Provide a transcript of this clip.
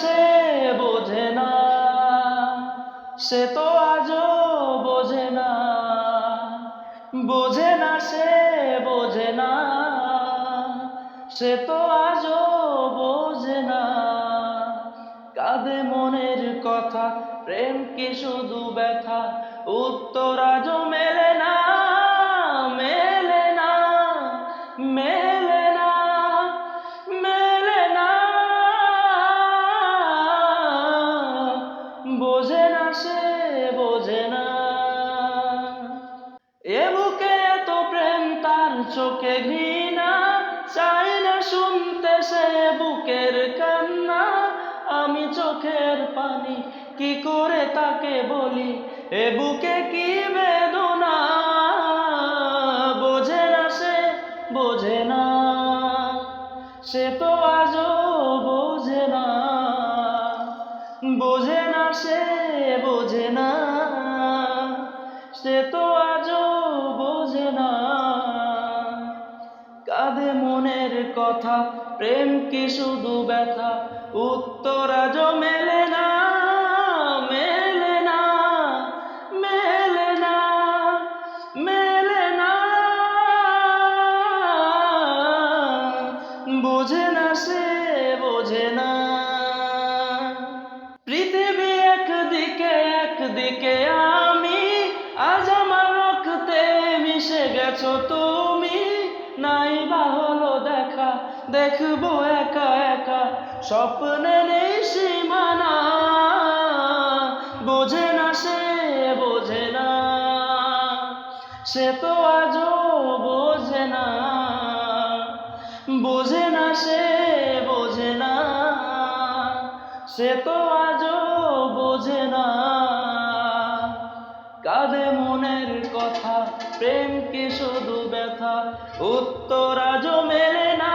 সে বোঝে না, সে তো আজও বোঝে না, বোঝে না সে বোঝে না, সে তো আজও বোঝে না। কাঁদে মনের কথা, প্রেম কি শুধু ব্যথা, উত্তর আজও মেলে না, মেলে না, মেলে না, মেলে না। বোঝে না সে বোঝে না। এ বুকে এত প্রেম তার চোখে ঘৃণা, চাই না শুনতে সে বুকের কান্না। আমি চোখের পানি কি করে তাকে বলি, এ বুকে কি বেদনা। বোঝে না সে বোঝে না, সে তো আজও বোঝে না, বোঝে না সে বোঝে না, সে তো আজও বোঝে না। কাঁদে মনের কথা, প্রেম কি শুধু ব্যথা, উত্তর আজও মেলে না, মেলে না, মেলে না, মেলে না। বোঝে না সে বোঝে না। পৃথিবী একদিকে একদিকে আমি, আজ আমার রক্তে মিশে গেছো তুমি। নাই বা হলো দেখা, দেখবো একা একা, স্বপ্নে নেই সীমানা। বোঝে না সে বোঝে না, সে তো আজও বোঝে না, বোঝে না সে বোঝে না, সে তো আজও বোঝে না। কাঁদে মনের কথা, প্রেম কি শুধু ব্যথা, উত্তর আজও মেলে না।